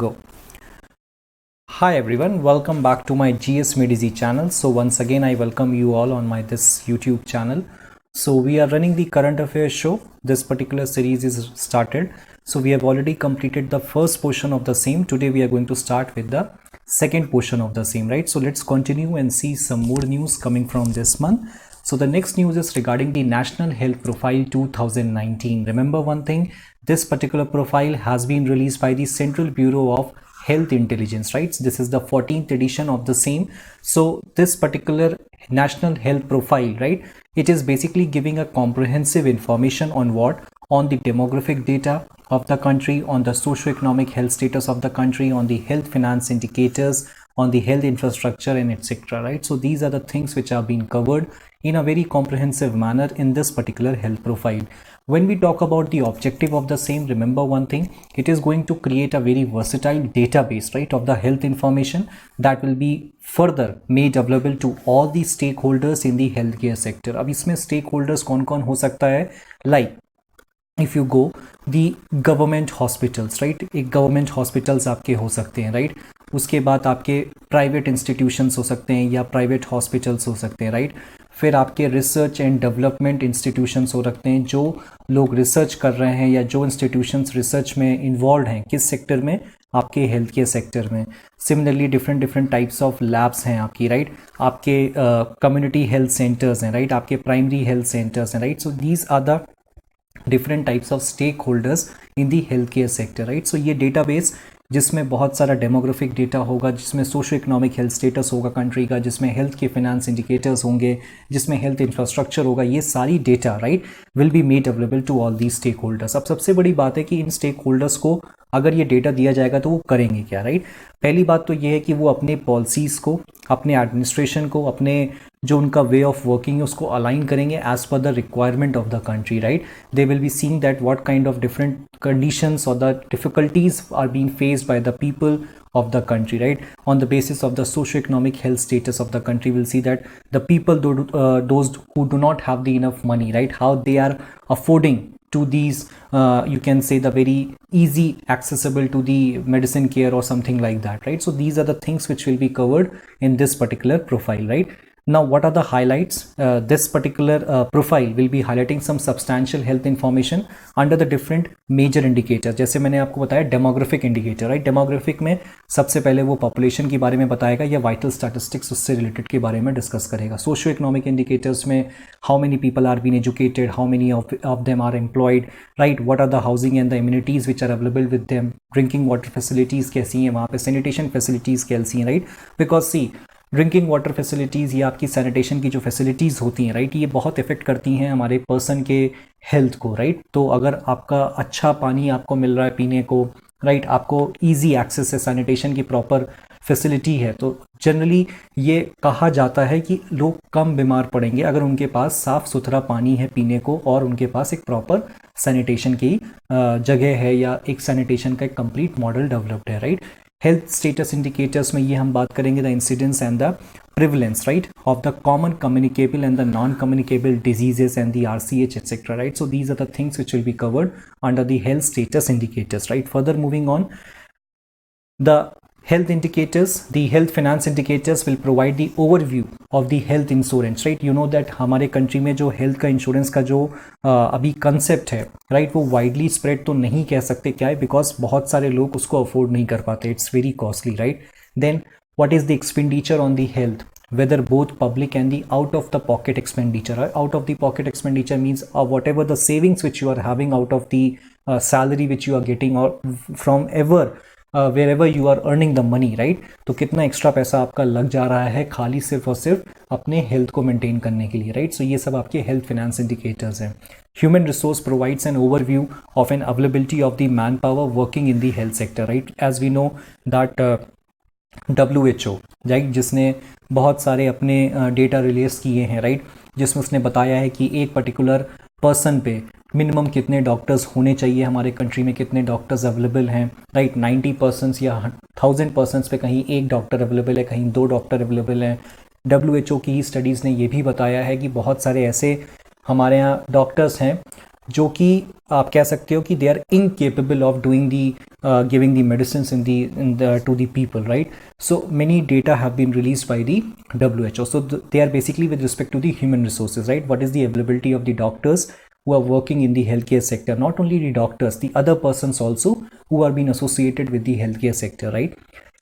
Go. Hi everyone, welcome back to my GS Medici channel. So once again I welcome you all on my this YouTube channel. So we are running the current affairs show. This particular series is started. So we have already completed the first portion of the same. Today we are going to start with the second portion of the same, right? So let's continue and see some more news coming from this month. So the next news is regarding the National Health Profile 2019. Remember one thing, this particular profile has been released by the Central Bureau of Health Intelligence, right? So this is the 14th edition of the same. So this particular National Health Profile, right, it is basically giving a comprehensive information on what? On the demographic data of the country, on the socio-economic health status of the country, on the health finance indicators, on the health infrastructure and etc, right? So these are the things which are being covered in a very comprehensive manner in this particular health profile. When we talk about the objective of the same, remember one thing, it is going to create a very versatile database, right, of the health information that will be further made available to all the stakeholders in the healthcare sector. अब इसमें stakeholders कौन-कौन हो सकता है? Like if you go the government hospitals, right, एक government hospitals आपके हो सकते हैं, right, उसके बाद आपके प्राइवेट इंस्टीट्यूशंस हो सकते हैं या प्राइवेट हॉस्पिटल्स हो सकते हैं, राइट, फिर आपके रिसर्च एंड डेवलपमेंट इंस्टीट्यूशंस हो सकते हैं, जो लोग रिसर्च कर रहे हैं या जो इंस्टीट्यूशंस रिसर्च में इन्वॉल्व हैं, किस सेक्टर में? आपके हेल्थ केयर सेक्टर में. Similarly different types of labs हैं आपकी, राइट, आपके कम्युनिटी हेल्थ सेंटर्स हैं, राइट, आपके प्राइमरी हेल्थ सेंटर्स हैं, right. So these are the different types of stakeholders in the health care sector, right. So ये database जिसमें बहुत सारा डेमोग्राफिक डेटा होगा, जिसमें सोशो इकोनॉमिक हेल्थ स्टेटस होगा कंट्री का, जिसमें हेल्थ के फाइनेंस इंडिकेटर्स होंगे, जिसमें हेल्थ इंफ्रास्ट्रक्चर होगा, ये सारी data, right, will be made available to all the stakeholders. अब सबसे बड़ी बात है कि इन स्टेक होल्डर्स को अगर ये डेटा दिया जाएगा तो वो करेंगे क्या, राइट. पहली बात तो ये है कि वो अपने पॉलिसीज़ को, अपने एडमिनिस्ट्रेशन को, अपने जो उनका वे ऑफ वर्किंग है उसको अलाइन करेंगे as per the requirement of the country, right. They will be seeing that what kind of different conditions or the difficulties are being faced by the people of the country, right. On the basis of the socio-economic health status of the country, we'll see that the people, those who do not have the enough money, right, how they are affording to these you can say the very easy accessible to the medicine care or something like that, right. So these are the things which will be covered in this particular profile, right. Now what are the highlights? This particular profile will be highlighting some substantial health information under the different major indicators. जैसे मैंने आपको बताया demographic indicator, right. Demographic में सबसे पहले वो population के बारे में बताएगा या वाइटल स्टैटिस्टिक्स उससे रिलेटेड के बारे में डिस्कस करेगा. सोशियो इकोनॉमिक इंडिकेटर्स में how many people are been educated, how many of them are employed, right, what are the housing and the immunities which are available with them, drinking water facilities कैसी हैं वहाँ पे, sanitation facilities कैसी हैं, right. Because see drinking water facilities या आपकी sanitation की जो फैसिलिटीज़ होती हैं, राइट, ये बहुत इफेक्ट करती हैं हमारे पर्सन के हेल्थ को, राइट. तो अगर आपका अच्छा पानी आपको मिल रहा है पीने को, राइट, आपको इजी एक्सेस है, सैनिटेशन की प्रॉपर फैसिलिटी है, तो जनरली ये कहा जाता है कि लोग कम बीमार पड़ेंगे अगर उनके पास साफ़ सुथरा पानी है पीने को और उनके पास एक प्रॉपर सैनिटेशन की जगह है या एक सैनिटेशन का एक कंप्लीट मॉडल डेवलप्ड है, राइट. हेल्थ स्टेटस इंडिकेटर्स में ये हम बात करेंगे the incidence and the prevalence, right, of the common communicable and the non communicable diseases and the RCH etc, right. So these are the things which will be covered under the health status indicators, right. Further moving on the health indicators, the health finance indicators will provide the overview of the health insurance, right. You know that हमारे country में जो health का insurance का जो अभी concept है, right, वो widely spread तो नहीं कह सकते, क्या है, बिकॉज बहुत सारे लोग उसको अफोर्ड नहीं कर पाते, it's very costly, right. Then what is the expenditure on the health, whether both public and the out of the pocket expenditure. Out of the pocket expenditure means whatever the savings which you are having out of the salary which you are getting or from ever wherever you are earning the money, right. तो कितना extra पैसा आपका लग जा रहा है खाली सिर्फ और सिर्फ अपने हेल्थ को मेंटेन करने के लिए, राइट. सो ये सब आपके हेल्थ फाइनेंस इंडिकेटर्स हैं. Human resource provides an overview of an availability of the manpower working in the health sector, right. As we know that WHO, right, जिसने बहुत सारे अपने डेटा रिलीज किए हैं, राइट, जिसमें उसने बताया है कि एक पर्टिकुलर पर्सन पे मिनिमम कितने डॉक्टर्स होने चाहिए, हमारे कंट्री में कितने डॉक्टर्स अवेलेबल हैं, राइट. 90% या 1000% पे कहीं एक डॉक्टर अवेलेबल है, कहीं 2 डॉक्टर अवेलेबल हैं. WHO की ही स्टडीज़ ने ये भी बताया है कि बहुत सारे ऐसे हमारे यहाँ डॉक्टर्स हैं जो कि आप कह सकते हो कि they are incapable of doing the giving the medicines to the people, right? So many data have been released by the WHO. So they are basically with respect to the human resources, right? What is the availability of the doctors who are working in the healthcare sector? Not only the doctors, the other persons also who are being associated with the healthcare sector, right?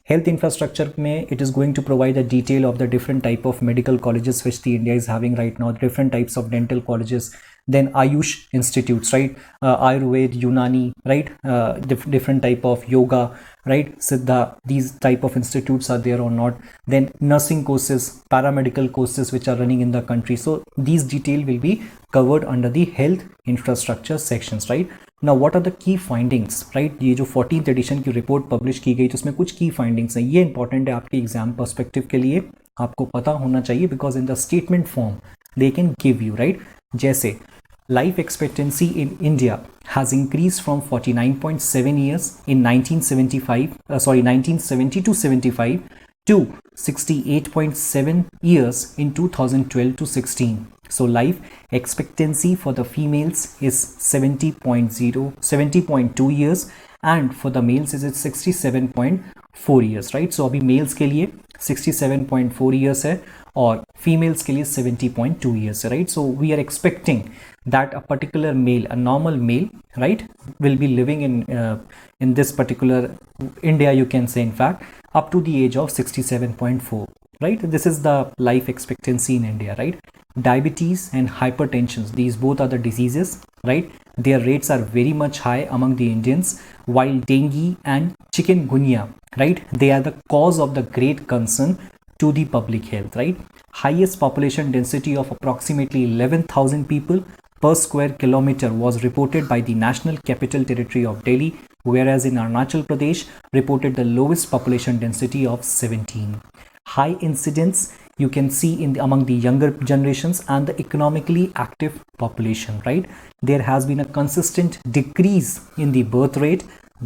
Health infrastructure mein, it is going to provide a detail of the different type of medical colleges which the India is having right now, different types of dental colleges, then Ayush institutes, right? Ayurved, Unani, right? Different type of yoga, right? Siddha, these type of institutes are there or not. Then nursing courses, paramedical courses which are running in the country. So these detail will be covered under the health infrastructure sections, right? Now what are the key findings, right? ये जो 14th edition की report publish की गई तो उसमें कुछ की findings हैं, ये इंपॉर्टेंट है आपके एग्जाम पर्सपेक्टिव के लिए, आपको पता होना चाहिए, because in the statement form they can give you, right? जैसे life expectancy in India has increased from 49.7 years in 1970 to 75 to 68.7 years in 2012 to 16. So life expectancy for the females is 70.2 years and for the males is 67.4 years, right? So अभी males के लिए 67.4 years है और females के लिए 70.2 years है, right? So we are expecting that a particular male, a normal male, right, will be living in this particular India, you can say, in fact, up to the age of 67.4, right? This is the life expectancy in India, right? Diabetes and hypertension, these both are the diseases, right? Their rates are very much high among the Indians, while dengue and chikungunya, right, they are the cause of the great concern to the public health, right? Highest population density of approximately 11,000 people per square kilometer was reported by the National Capital Territory of Delhi, whereas in Arunachal Pradesh reported the lowest population density of 17. High incidence you can see among the younger generations and the economically active population, right? There has been a consistent decrease in the birth rate,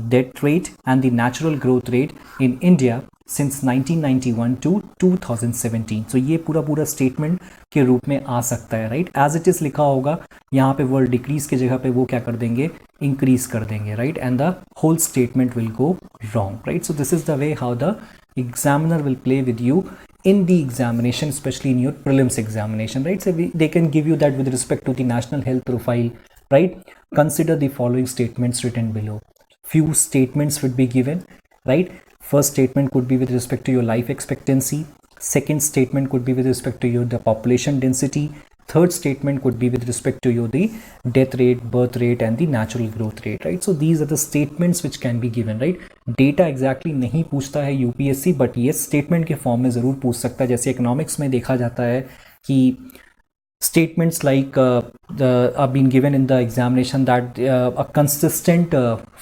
death rate and the natural growth rate in India since 1991 to 2017. So ये पूरा statement के रूप में आ सकता है, right? As it is लिखा होगा यहाँ पे वर्ड डिक्रीज की जगह पे वो क्या कर देंगे, इंक्रीज कर देंगे, right? And the whole statement will go wrong, right? So this is the way how the examiner will play with you in the examination, especially in your prelims examination, right? So they can give you that with respect to the national health profile, right? Consider the following statements written below. Few statements would be given, right? First statement could be with respect to your life expectancy. Second statement could be with respect to your the population density. Third statement could be with respect to your the death rate, birth rate and the natural growth rate, right? So these are the statements which can be given, right? Data exactly नहीं पूछता है UPSC, but yes statement के form में ज़रूर पूछ सकता है. जैसे इकोनॉमिक्स में देखा जाता है कि statements like are being given in the examination that a consistent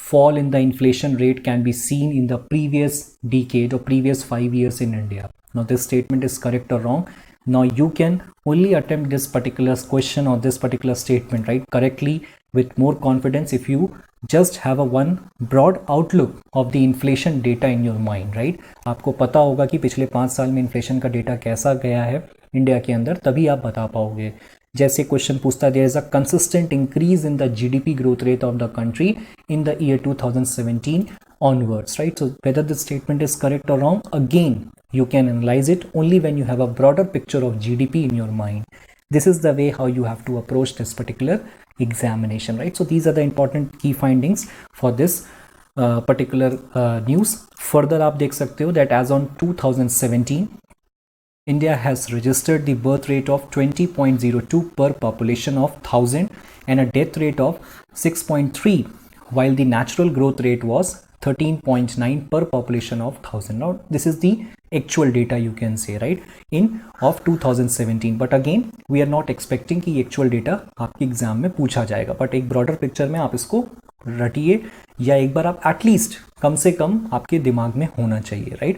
fall in the inflation rate can be seen in the previous decade or previous 5 years in India. Now this statement is correct or wrong? Now you can only attempt this particular question or this particular statement, right, correctly with more confidence if you just have a one broad outlook of the inflation data in your mind, right? आपको पता होगा कि पिछले 5 साल में inflation का data कैसा गया है इंडिया के अंदर, तभी आप बता पाओगे. जैसे क्वेश्चन पूछता है there is a consistent increase in the GDP growth rate of the country in the year 2017 onwards, right? So whether this statement is correct or wrong, again you can analyze it only when you have a broader picture of GDP in your mind. This is the way how you have to approach this particular examination, right? So these are the important key findings for this particular news. Further आप देख सकते हो that as on 2017 India has registered the birth rate of 20.02 per population of 1000 and a death rate of 6.3, while the natural growth rate was 13.9 per population of 1000. Now this is the actual data you can say, right, in of 2017, but again we are not expecting कि actual data आपके exam में पूछा जाएगा, but एक broader picture में आप इसको रटिए या एक बार आप एटलीस्ट कम से कम आपके दिमाग में होना चाहिए, right?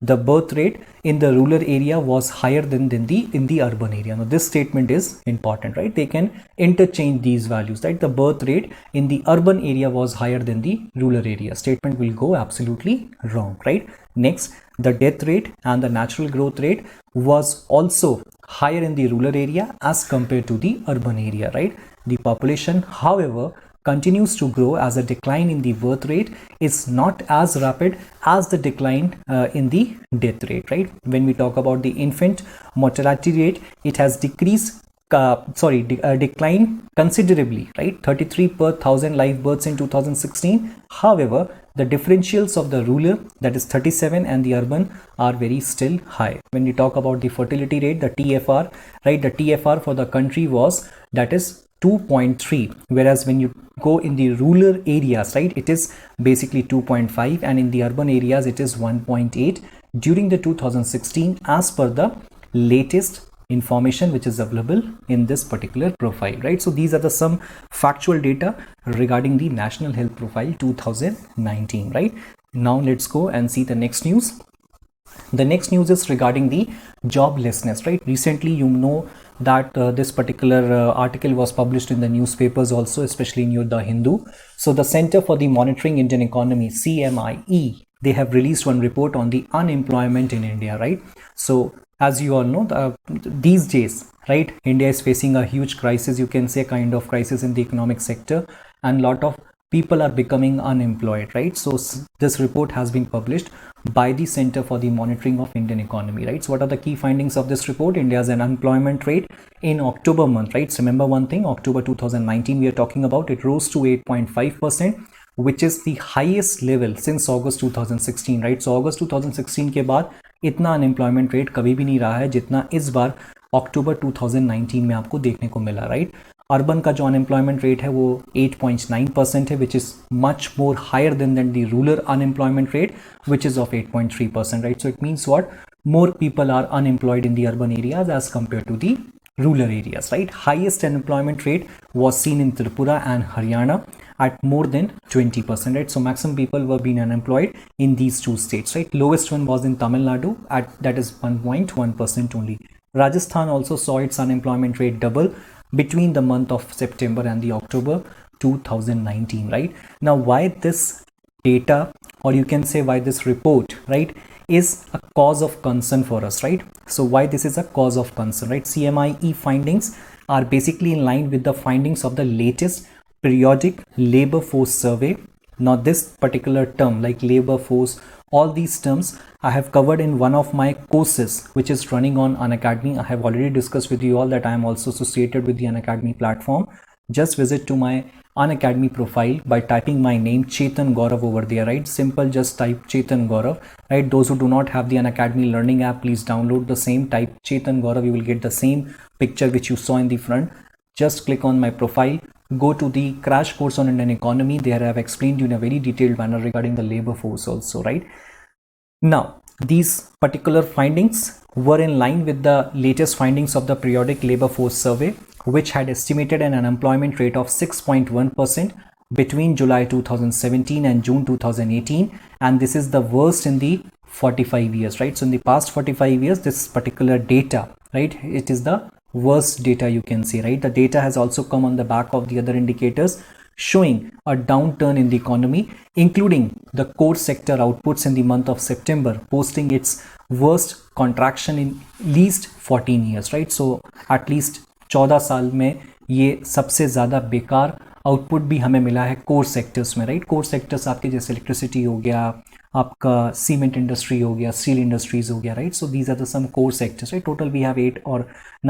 The birth rate in the rural area was higher than in the urban area. Now this statement is important, right? They can interchange these values, right? The birth rate in the urban area was higher than the rural area. Statement will go absolutely wrong, right? Next, the death rate and the natural growth rate was also higher in the rural area as compared to the urban area, right? the population, however, continues to grow as a decline in the birth rate is not as rapid as the decline in the death rate, right? When we talk about the infant mortality rate, it has decreased declined considerably, right? 33 per 1,000 live births in 2016. However, the differentials of the rural, that is 37, and the urban are very still high. When we talk about the fertility rate, the TFR, right? The TFR for the country was, that is 2.3, whereas when you go in the rural areas, right, it is basically 2.5, and in the urban areas it is 1.8 during the 2016 as per the latest information which is available in this particular profile, right? So these are the some factual data regarding the National Health Profile 2019, right? Now let's go and see the next news. The next news is regarding the joblessness, right? Recently, you know that this particular article was published in the newspapers also, especially in the Hindu. So the Center for the Monitoring Indian Economy, CMIE, they have released one report on the unemployment in India, right? So as you all know, these days, right, India is facing a huge crisis, you can say kind of crisis in the economic sector, and lot of people are becoming unemployed, right? So this report has been published by the Center for the Monitoring of Indian Economy, right? So what are the key findings of this report? India's unemployment rate in October month, right? So remember one thing, October 2019 we are talking about, it rose to 8.5%, which is the highest level since August 2016, right? So August 2016 के बाद इतना unemployment rate कभी भी नहीं रहा है जितना इस बार अक्टूबर 2019 में आपको देखने को मिला, राइट? अर्बन का जो अनएम्प्लॉयमेंट रेट है वो 8.9% है, which is much more higher than the rural unemployment rate which is of 8.3%, right? So it means what, more people are unemployed in the urban areas as compared to the rural areas, right? Highest unemployment rate was seen in Tripura and Haryana at more than 20%, right? So maximum people were being unemployed in these two states, right? Lowest one was in Tamil Nadu at, that is 1.1% only. Rajasthan also saw its unemployment rate double between the month of September and the October 2019, right? Now why this data, or you can say why this report, right, is a cause of concern for us, right? So why this is a cause of concern, right? CMIE findings are basically in line with the findings of the latest periodic labor force survey. Now this particular term like labor force, all these terms I have covered in one of my courses which is running on Unacademy. I have already discussed with you all that I am also associated with the Unacademy platform. Just visit to my Unacademy profile by typing my name Chetan Gaurav over there, right? Simple, just type Chetan Gaurav, right? Those who do not have the Unacademy learning app, please download the same, type Chetan Gaurav, you will get the same picture which you saw in the front. Just click on my profile, go to the crash course on Indian economy. There I have explained you in a very detailed manner regarding the labor force also, right? Now these particular findings were in line with the latest findings of the periodic labor force survey, which had estimated an unemployment rate of 6.1% between July 2017 and June 2018, and this is the worst in the 45 years, right? So in the past 45 years, this particular data, right, it is the worst data, you can see, right? The data has also come on the back of the other indicators showing a downturn in the economy, including the core sector outputs in the month of September posting its worst contraction in least 14 years, right? So at least 14 साल में ये सबसे ज़्यादा बेकार output भी हमें मिला है कोर सेक्टर्स में, राइट? कोर सेक्टर्स आपके जैसे इलेक्ट्रिसिटी हो गया, आपका सीमेंट इंडस्ट्री हो गया, स्टील इंडस्ट्रीज हो गया, right? So these are the some core sectors, right? Total we have 8 or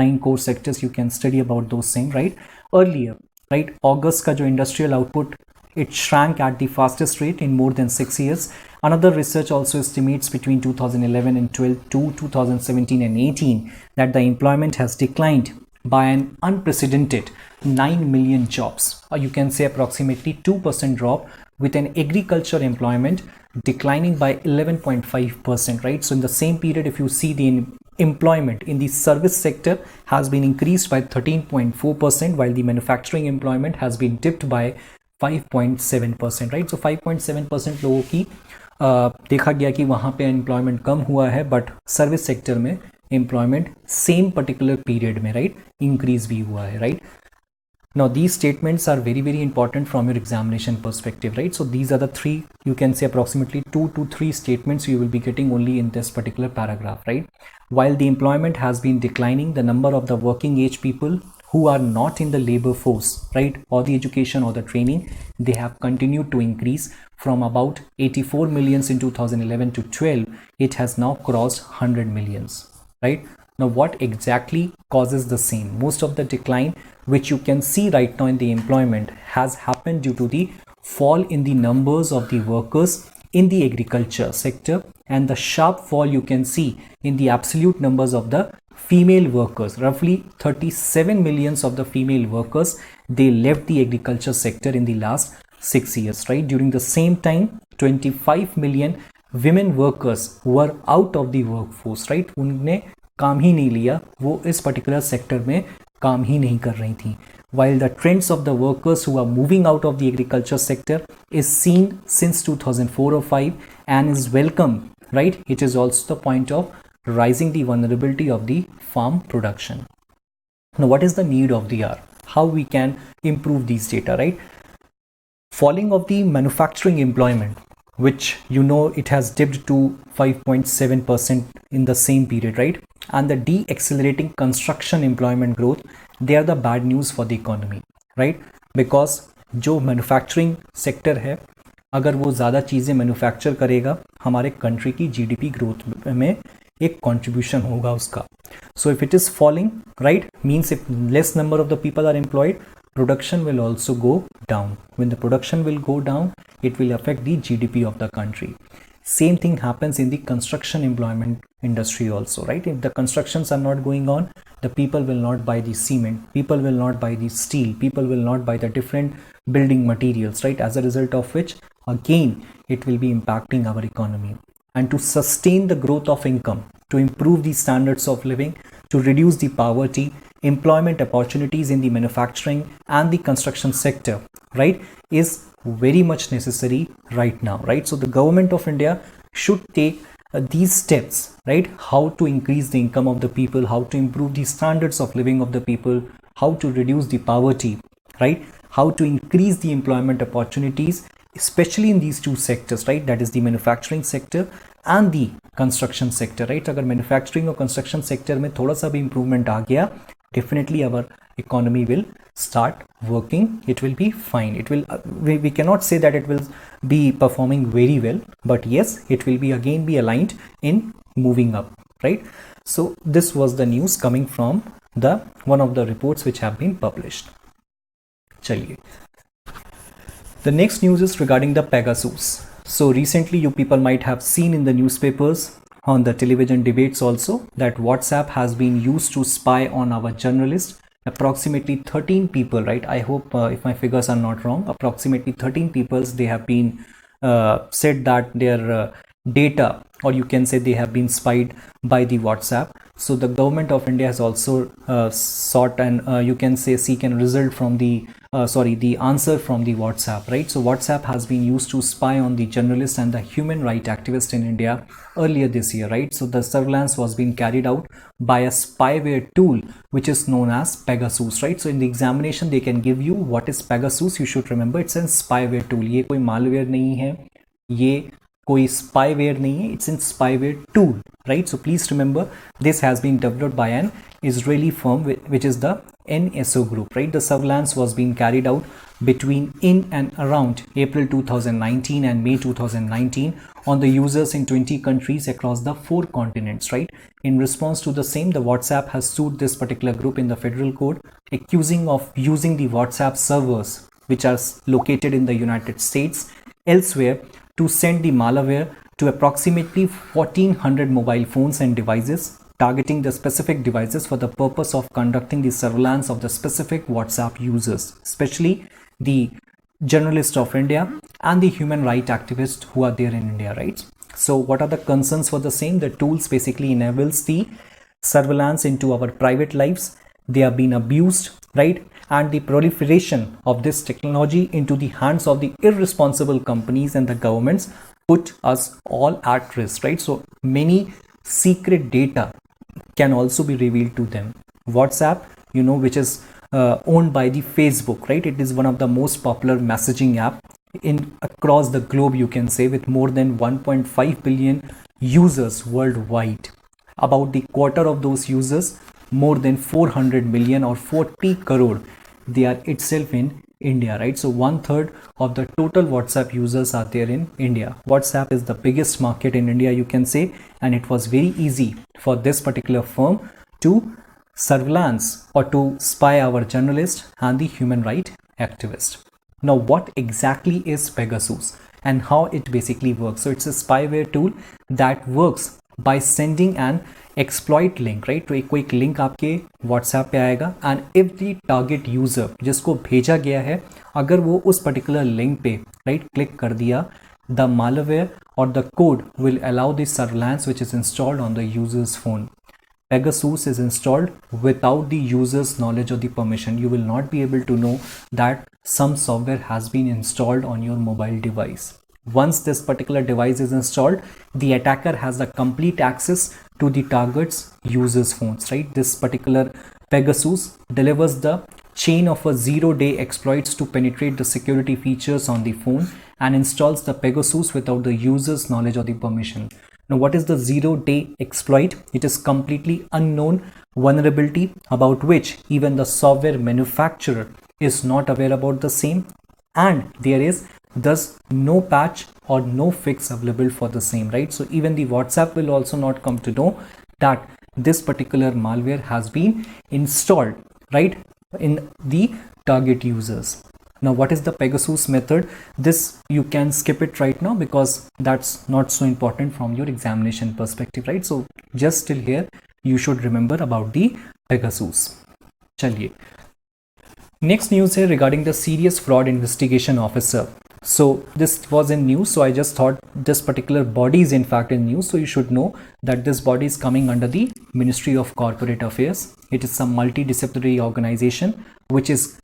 9 core sectors, you can study about those same, right? Earlier, right, अगस्त का जो industrial output, it shrank at the fastest rate in more than 6 years. Another research also estimates between 2011 and 12 to 2017 and 18 that the employment has declined by an unprecedented 9 million jobs, or you can say approximately 2% drop, with an agriculture employment declining by 11.5%, right? So in the same period, if you see the employment in the service sector has been increased by 13.4%, while the manufacturing employment has been dipped by 5.7%, right? So 5.7% लोगों की देखा गया कि वहाँ पे employment कम हुआ है, but service sector में एम्प्लॉयमेंट सेम पर्टिकुलर पीरियड में, राइट, इंक्रीज भी हुआ है, right? Now these statements are very important from your examination perspective, right? So these are the three, you can say approximately 2 to 3 statements you will be getting only in this particular paragraph, right? While the employment has been declining, the number of the working age people who are not in the labor force, right, or the education or the training, they have continued to increase from about 84 millions in 2011 to 12. It has now crossed 100 millions, right? Now, what exactly causes the same? Most of the decline which you can see right now in the employment has happened due to the fall in the numbers of the workers in the agriculture sector, and the sharp fall you can see in the absolute numbers of the female workers. Roughly 37 millions of the female workers, they left the agriculture sector in the last 6 years, right? During the same time, 25 million women workers were out of the workforce, right? उन्होंने काम ही नहीं लिया, वो इस particular sector में काम ही नहीं कर रही थी. While the trends of the workers who are moving out of the agriculture sector is seen since 2004 or 5 and is welcome, right? It is also the point of rising the vulnerability of the farm production. Now, what is the need of the hour? How we can improve these data, right? Falling of the manufacturing employment, which you know it has dipped to 5.7% in the same period, right? And the de-accelerating construction employment growth, they are the bad news for the economy, right? Because जो manufacturing sector है, अगर वो ज़्यादा चीज़ें manufacture करेगा, हमारे country की GDP growth में एक कंट्रीब्यूशन होगा उसका. So if it is falling, right, means if less number of the people are employed, production will also go down. When the production will go down, it will affect the GDP of the country. Same thing happens in the construction employment industry also, right? If the constructions are not going on, the people will not buy the cement, people will not buy the steel, people will not buy the different building materials, right? As a result of which, again, it will be impacting our economy. And to sustain the growth of income, to improve the standards of living, to reduce the poverty, employment opportunities in the manufacturing and the construction sector, right, is very much necessary right now, right? So the government of India should take these steps, right? How to increase the income of the people, how to improve the standards of living of the people, how to reduce the poverty, right? How to increase the employment opportunities, especially in these two sectors, right? That is the manufacturing sector and the construction sector, right? अगर manufacturing और construction sector में थोड़ा सा भी improvement आ गया, definitely our economy will start working. It will be fine. It will we cannot say that it will be performing very well, but yes, it will be again be aligned in moving up, right? So this was the news coming from the one of the reports which have been published. चलिए, the next news is regarding the Pegasus. So recently you people might have seen in the newspapers, on the television debates also, that WhatsApp has been used to spy on our journalists. Approximately 13 people, right? I hope if my figures are not wrong, approximately 13 people, they have been said that their data, or you can say they have been spied by the WhatsApp. So the government of India has also sought and you can say seek a result from the the answer from the WhatsApp, right? So WhatsApp has been used to spy on the journalists and the human rights activists in India earlier this year, right? So the surveillance was being carried out by a spyware tool which is known as Pegasus, right? So in the examination they can give you what is Pegasus. You should remember it's a spyware tool. ये कोई malware नहीं है, ये कोई spyware नहीं है, it's a spyware tool, right? So please remember this has been developed by an Israeli firm which is the NSO group, right? The surveillance was being carried out between in and around April 2019 and May 2019 on the users in 20 countries across the 4 continents, right? In response to the same, the WhatsApp has sued this particular group in the federal court, accusing of using the WhatsApp servers which are located in the United States elsewhere to send the malware to approximately 1400 mobile phones and devices, targeting the specific devices for the purpose of conducting the surveillance of the specific WhatsApp users, especially the journalists of India and the human rights activists who are there in India, right? So what are the concerns for the same? The tools basically enables the surveillance into our private lives. They are being abused, right? And the proliferation of this technology into the hands of the irresponsible companies and the governments put us all at risk, right? So many secret data can also be revealed to them. WhatsApp, you know, which is owned by the Facebook, right? It is one of the most popular messaging app in across the globe, you can say, with more than 1.5 billion users worldwide. About the quarter of those users more than 400 million or 40 crore. They are itself in India, right? So 1/3 of the total WhatsApp users are there in India. WhatsApp is the biggest market in India, you can say, and it was very easy for this particular firm to surveillance or to spy our journalist and the human right activist. Now, what exactly is Pegasus and how it basically works? So it's a spyware tool that works by sending an exploit link, right? तो एक कोई link आपके WhatsApp पे आएगा and if the target user जिसको भेजा गया है अगर वो उस particular link पे right click कर दिया, the malware or the code will allow the surveillance which is installed on the user's phone. Pegasus is installed without the user's knowledge or the permission. You will not be able to know that some software has been installed on your mobile device. Once this particular device is installed, the attacker has the complete access to the target's user's phones, right? This particular Pegasus delivers the chain of a 0-day exploits to penetrate the security features on the phone and installs the Pegasus without the user's knowledge or the permission. Now, what is the 0-day exploit? It is completely unknown vulnerability about which even the software manufacturer is not aware about the same, and there is thus no patch or no fix available for the same, right? So even the WhatsApp will also not come to know that this particular malware has been installed, right, in the target users. Now, what is the Pegasus method? This you can skip it right now because that's not so important from your examination perspective, right? So just till here you should remember about the Pegasus. Chaliye. Next news here regarding the serious fraud investigation officer. So this was in news, so I just thought this particular body is in fact in news, so you should know that this body is coming under the Ministry of Corporate Affairs. It is some multidisciplinary organization which is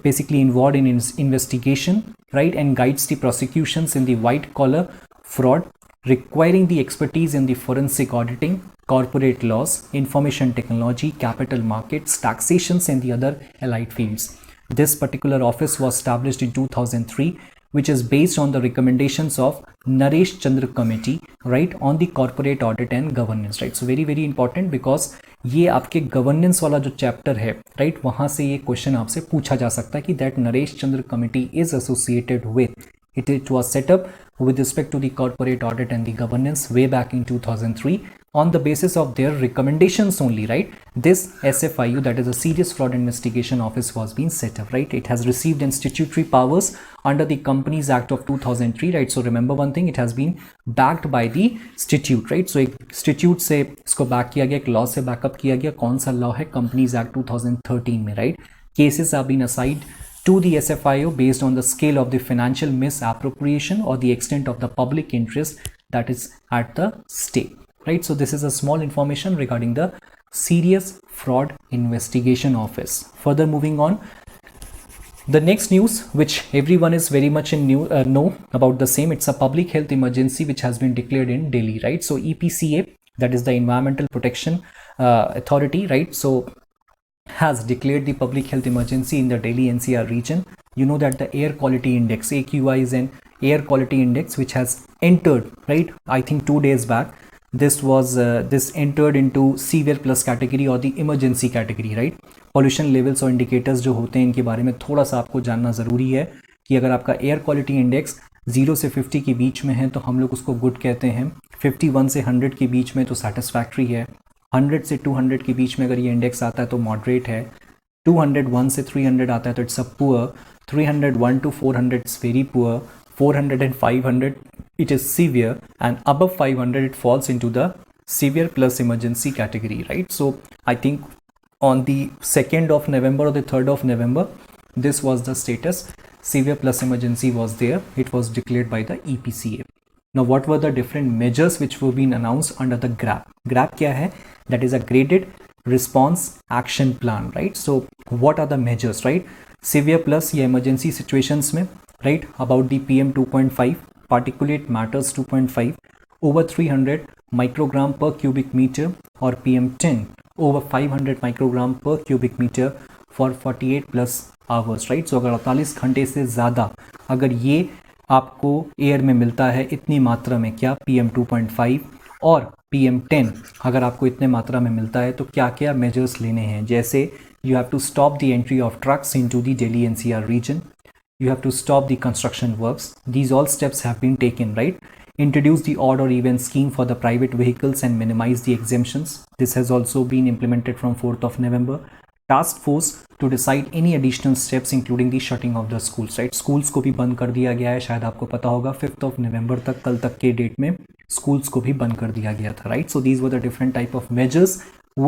basically involved in investigation, right, and guides the prosecutions in the white collar fraud, requiring the expertise in the forensic auditing, corporate laws, information technology, capital markets, taxations, and the other allied fields. This particular office was established in 2003, which is based on the recommendations of Naresh Chandra Committee, right, on the corporate audit and governance, right? So very important because ये आपके governance वाला जो chapter है, right, वहां से ये question आपसे पूछा जा सकता है कि that Naresh Chandra committee is associated with it was set up with respect to the corporate audit and the governance way back in 2003 on the basis of their recommendations only, right? This SFIU, that is a Serious Fraud Investigation Office, was being set up, right? It has received statutory powers under the Companies Act of 2003, right? So remember one thing, it has been backed by the statute, right? So एक statute से इसको back किया गया, एक law से backup किया गया. कौन सा law है? Companies Act 2013 में, right? Cases have been assigned to the SFIO based on the scale of the financial misappropriation or the extent of the public interest that is at the stake, right? So this is a small information regarding the Serious Fraud Investigation Office. Further moving on, the next news which everyone is very much in know about the same, it's a public health emergency which has been declared in Delhi, right? So EPCA, that is the Environmental Protection Authority, right, so has declared the public health emergency in the Delhi NCR region. You know that the air quality index, AQI, is an air quality index which has entered, right, I think 2 days back. This was this entered into severe plus category or the emergency category, right? Pollution levels और indicators जो होते हैं इनके बारे में थोड़ा सा आपको जानना ज़रूरी है कि अगर आपका एयर क्वालिटी इंडेक्स 0 से 50 के बीच में है तो हम लोग उसको गुड कहते हैं, 51 से 100 के बीच में तो सेटिस्फैक्ट्री है, 100 से 200 के बीच में अगर ये इंडेक्स आता है तो मॉडरेट है, 201 से 300 आता है तो it's a poor, 301 to 400 it's very poor, 400 and 500 it is severe, and above 500 it falls into the severe plus emergency category, right? So I think on the 2nd of November or the 3rd of November this was the status, severe plus emergency was there, it was declared by the EPCA. Now what were the different measures which were being announced under the GRAP? GRAP क्या है? That is a graded response action plan, right? So what are the measures, right? Severe plus या emergency situations में, right, about the PM 2.5, particulate matters 2.5, over 300 microgram per cubic meter, और PM 10 over 500 microgram per cubic meter for 48 plus hours, right? So अगर 48 घंटे से ज़्यादा अगर ये आपको एयर में मिलता है इतनी मात्रा में, क्या, PM 2.5, और PM10 अगर आपको इतने मात्रा में मिलता है तो क्या क्या मेजर्स लेने हैं, जैसे you have to stop the entry of trucks into the Delhi NCR region, you have to stop the construction works. These all steps have been taken, right? Introduce the odd or even scheme for the private vehicles and minimize the exemptions. This has also been implemented from 4th of November. Task force to decide any additional steps including the shutting of the schools, right? Schools को भी बंद कर दिया गया है, शायद आपको पता होगा 5th of November तक, कल तक के डेट में schools को भी बंद कर दिया गया था, right? So these were the different type of measures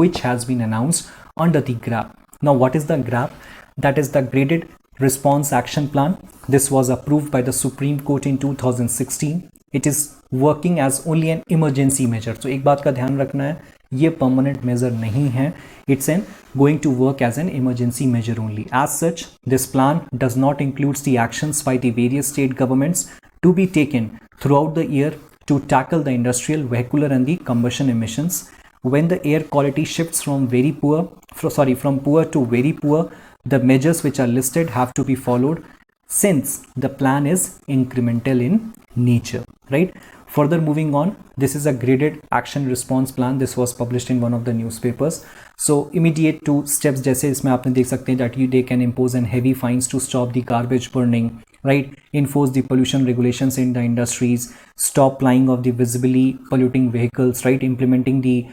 which has been announced under the GRAP. Now what is the GRAP? That is the Graded Response Action Plan. This was approved by the Supreme Court in 2016. It is working as only an emergency measure. So एक बात का ध्यान रखना है, ये permanent measure नहीं है. It's going to work as an emergency measure only. As such, this plan does not include the actions by the various state governments to be taken throughout the year to tackle the industrial, vehicular and the combustion emissions. When the air quality shifts from poor to very poor, the measures which are listed have to be followed since the plan is incremental in nature, right? Further moving on, this is a graded action response plan. This was published in one of the newspapers. So immediate to steps जैसे इसमें आपने देख सकते हैं that they can impose an heavy fines to stop the garbage burning, right? Enforce the pollution regulations in the industries, stop plying of the visibly polluting vehicles, right? Implementing the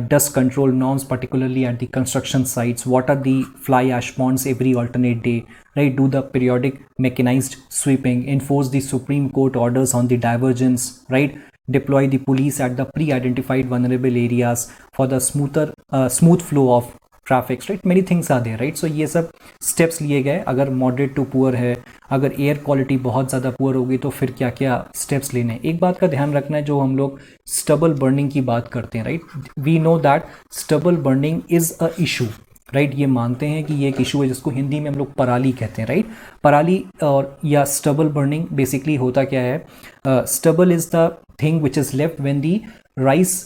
dust control norms, particularly at the construction sites. Water the fly ash ponds every alternate day, right? Do the periodic mechanized sweeping. Enforce the Supreme Court orders on the divergence, right? Deploy the police at the pre-identified vulnerable areas for the smooth flow of traffic, right? Many things are there, right? So ये सब steps लिए गए. अगर moderate to poor है, अगर air quality बहुत ज़्यादा poor होगी तो फिर क्या क्या steps लेने हैं. एक बात का ध्यान रखना है, जो हम लोग stubble burning की बात करते हैं, right? We know that stubble burning is a issue, right? ये मानते हैं कि ये एक इशू है जिसको हिंदी में हम लोग पराली कहते हैं, राइट? पराली और या स्टबल बर्निंग बेसिकली होता क्या है? Stubble is the thing which is left when the rice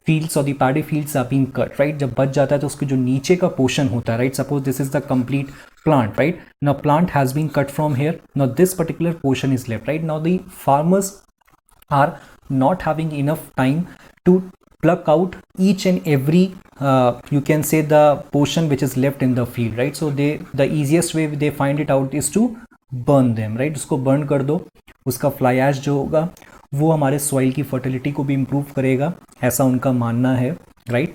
fields और the paddy fields are being cut, right? जब बच जाता है तो उसके जो नीचे का पोर्शन होता है, right? Suppose this is the complete plant, right? Now plant has been cut from here. Now this particular portion is left, right? Now the farmers are not having enough time to pluck out each and every you can say the portion which is left in the field, right? So the easiest way they find it out is to burn them, right? उसको burn कर दो. उसका fly ash जो होगा वो हमारे soil की fertility को भी improve करेगा, ऐसा उनका मानना है, right?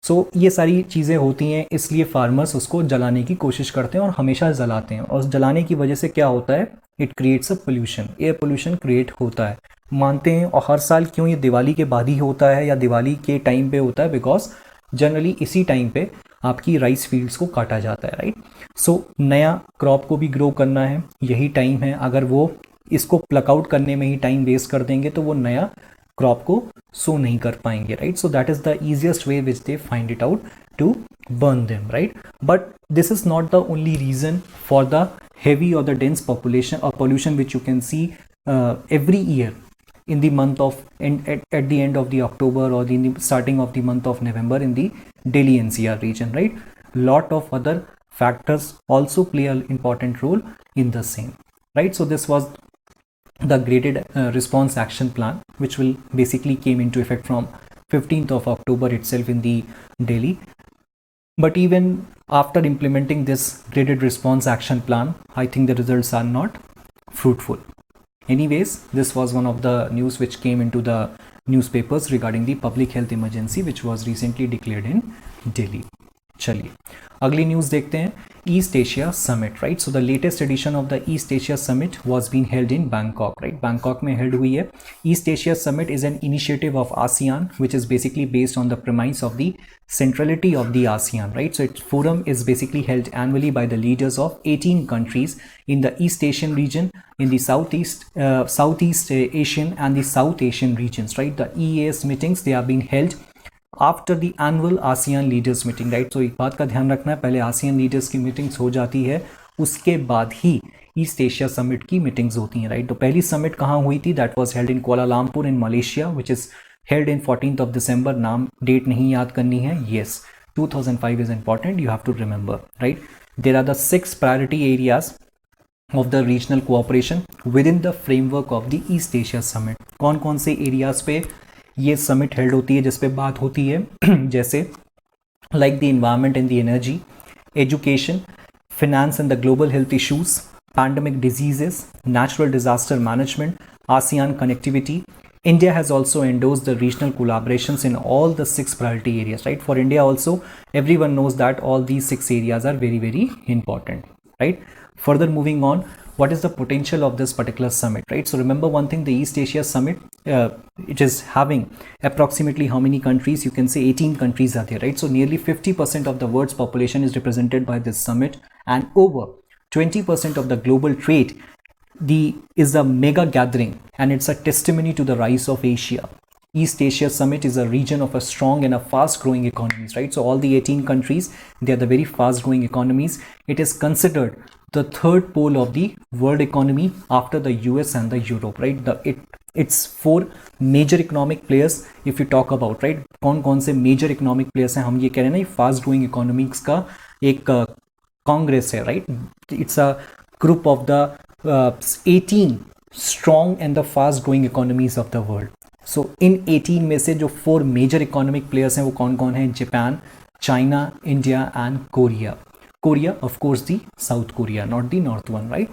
सो ये सारी चीज़ें होती हैं, इसलिए फार्मर्स उसको जलाने की कोशिश करते हैं और हमेशा जलाते हैं. और जलाने की वजह से क्या होता है? It creates a pollution, air pollution create होता है, मानते हैं. और हर साल क्यों ये दिवाली के बाद ही होता है या दिवाली के टाइम पे होता है? बिकॉज जनरली इसी टाइम पे आपकी राइस फील्ड्स को काटा जाता है, राइट? सो नया क्रॉप को भी ग्रो करना है, यही टाइम है. अगर वो इसको प्लक आउट करने में ही टाइम वेस्ट कर देंगे तो वो नया क्रॉप को सो नहीं कर पाएंगे, right? So that is the easiest way which they find it out to burn them, right? But this is not the only reason for the heavy or the dense population or pollution which you can see every year in the month of at the end of the October or in the starting of the month of November in the Delhi NCR region, right? Lot of other factors also play an important role in the same, right? So this was the graded response action plan, which will basically came into effect from 15th of October itself in the Delhi. But even after implementing this graded response action plan, I think the results are not fruitful. Anyways, this was one of the news which came into the newspapers regarding the public health emergency which was recently declared in Delhi. चलिए अगली news देखते हैं. East Asia summit, right? So the latest edition of the East Asia summit was been held in Bangkok, right? Bangkok में held हुई है. East Asia summit is an initiative of ASEAN which is basically based on the premise of the centrality of the ASEAN, right? So its forum is basically held annually by the leaders of 18 countries in the East Asian region, in the Southeast Asian and the South Asian regions, right? The EAS meetings, they are being held after the annual ASEAN leaders meeting, right? तो एक बात का ध्यान रखना है, पहले ASEAN leaders की meetings हो जाती है, उसके बाद ही ईस्ट एशिया समिट की मीटिंग्स होती हैं, राइट? तो पहली समिट कहाँ हुई थी? That was held in Kuala Lumpur in Malaysia which is held in 14th of December. नाम डेट नहीं याद करनी है. Yes, 2005 is important, you have to remember, right? There are the 6 priority areas of the regional cooperation within the framework of the East Asia Summit. कौन कौन से areas पे ये समिट हेल्ड होती है जिस पे बात होती है जैसे like the environment and the energy, education, finance and the global health issues, pandemic diseases, natural disaster management, ASEAN connectivity. India has also endorsed the regional collaborations in all the 6 priority areas, right? For India also, everyone knows that all these 6 areas are very, very important, right? Further moving on, what is the potential of this particular summit, right? So remember one thing, the East Asia Summit, it is having approximately how many countries? You can say 18 countries are there, right? So nearly 50% of the world's population is represented by this summit, and over 20% of the global trade is a mega gathering, and it's a testimony to the rise of Asia. East Asia Summit is a region of a strong and a fast growing economies, right? So all the 18 countries, they are the very fast growing economies. It is considered the third pole of the world economy after the US and the Europe, right? It's 4 major economic players if you talk about, right? कौन से major economic players हैं, हम ये कह रहे हैं ना, fast growing economics का एक कांग्रेस है, right? It's a group of the 18 strong and the fast growing economies of the world. So in 18 में से जो 4 major economic players हैं वो कौन हैं? Japan, China, India and Korea. Korea, of course, the South Korea, not the North one, right?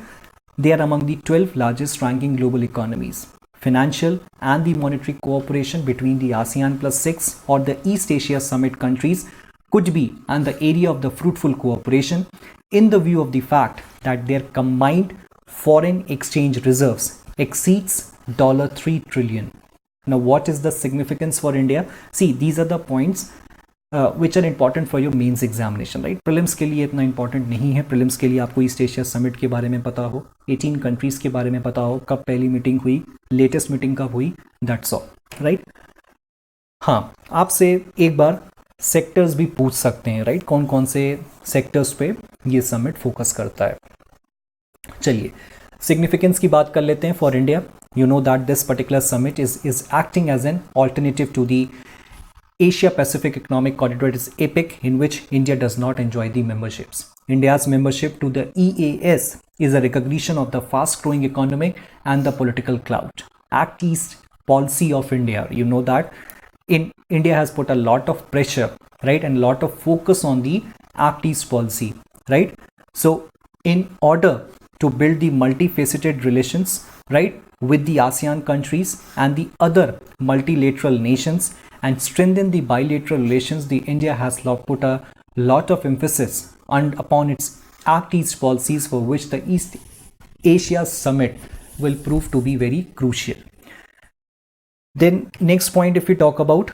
They are among the 12 largest ranking global economies. Financial and the monetary cooperation between the ASEAN plus 6 or the East Asia Summit countries could be and the area of the fruitful cooperation in the view of the fact that their combined foreign exchange reserves exceeds $3 trillion. Now, what is the significance for India? See, these are the points which are important for your mains examination, right? Prelims के लिए इतना important नहीं है. Prelims के लिए आपको east Asia summit के बारे में पता हो, 18 कंट्रीज के बारे में पता हो, कब पहली मीटिंग हुई, लेटेस्ट मीटिंग कब हुई, दैट्स ऑल, राइट? हाँ, आपसे एक बार सेक्टर्स भी पूछ सकते हैं, राइट? कौन कौन से सेक्टर्स पे ये समिट फोकस करता है. चलिए सिग्निफिकेंस की बात कर लेते हैं for India. You know that this particular summit is acting as an alternative to the Asia Pacific Economic Corridor, it is APEC, in which India does not enjoy the memberships. India's membership to the EAS is a recognition of the fast growing economic and the political clout. Act East policy of India, you know that India has put a lot of pressure, right, and a lot of focus on the Act East policy, right? So in order to build the multifaceted relations, right, with the ASEAN countries and the other multilateral nations and strengthen the bilateral relations, the India has put a lot of emphasis upon its Act East policies, for which the East Asia Summit will prove to be very crucial. Then next point, if we talk about,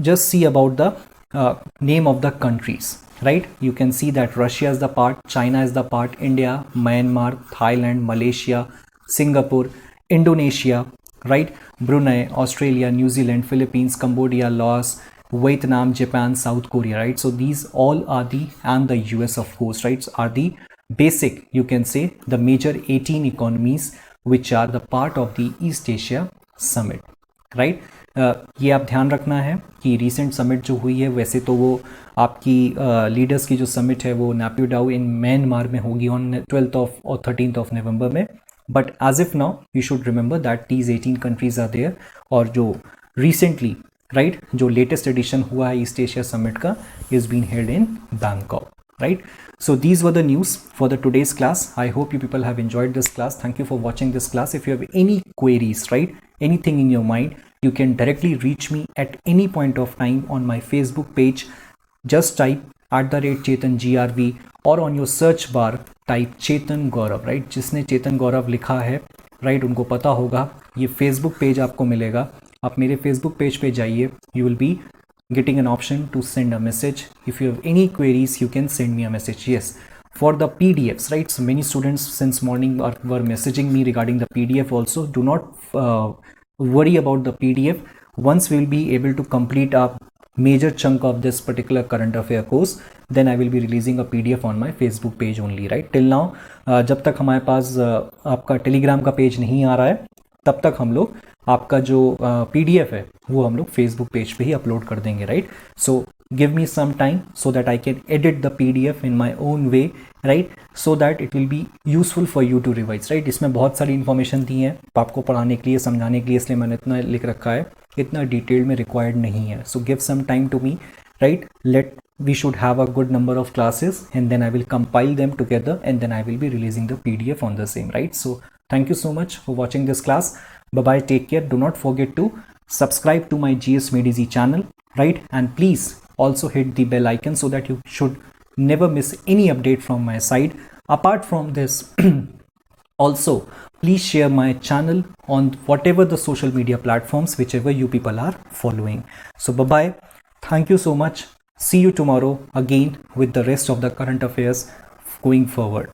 just see about the name of the countries, right? You can see that Russia is the part, China is the part, India, Myanmar, Thailand, Malaysia, Singapore, Indonesia, right? Brunei, Australia, New Zealand, Philippines, Cambodia, Laos, Vietnam, Japan, South Korea, right? So these all are and the US, of course, right, are the basic, you can say, the major 18 economies which are the part of the East Asia Summit, right? ये आप ध्यान रखना है कि recent summit जो हुई है, वैसे तो वो आपकी लीडर्स की जो समिट है वो नैप्यूडाउ इन म्यांमार में होगी ऑन 12th और 13th of November में. But as if now, you should remember that these 18 countries are there. और जो recently, right, जो latest edition हुआ है East Asia Summit का is being held in Bangkok, right? So these were the news for the today's class. I hope you people have enjoyed this class. Thank you for watching this class. If you have any queries, right, anything in your mind, you can directly reach me at any point of time on my Facebook page. Just type @ChetanGRV or on your search bar type Chetan Gaurav, right? जिसने चेतन गौरव लिखा है, right, उनको पता होगा. ये Facebook page आपको मिलेगा, आप मेरे Facebook पेज पे जाइए. You will be getting an option to send a message. If you have any queries, you can send me a message. Yes, for the PDFs, right? So many students since morning were messaging me regarding the PDF also. Do not worry about the PDF. Once we will be able to complete a major chunk of this particular current affair course, then I will be releasing a PDF on my Facebook page only, right? Till now, जब तक हमारे पास आपका Telegram का page नहीं आ रहा है, तब तक हम लोग आपका जो PDF है वो हम लोग Facebook पेज पे ही अपलोड कर देंगे, right? So give me some time so that I can edit the PDF in my own way, right? So that it will be useful for you to revise, right? इसमें बहुत सारी information दी है आपको पढ़ाने के लिए, समझाने के लिए, इसलिए मैंने इतना लिख रखा है, इतना डिटेल में रिक्वायर्ड नहीं है. So give some time to me, right? We should have a good number of classes, and then I will compile them together, and then I will be releasing the PDF on the same, right? So thank you so much for watching this class. Bye bye, take care. Do not forget to subscribe to my GS Medici channel, right? And please also hit the bell icon so that you should never miss any update from my side. Apart from this, also please share my channel on whatever the social media platforms whichever you people are following. So bye bye, thank you so much. See you tomorrow again with the rest of the current affairs going forward.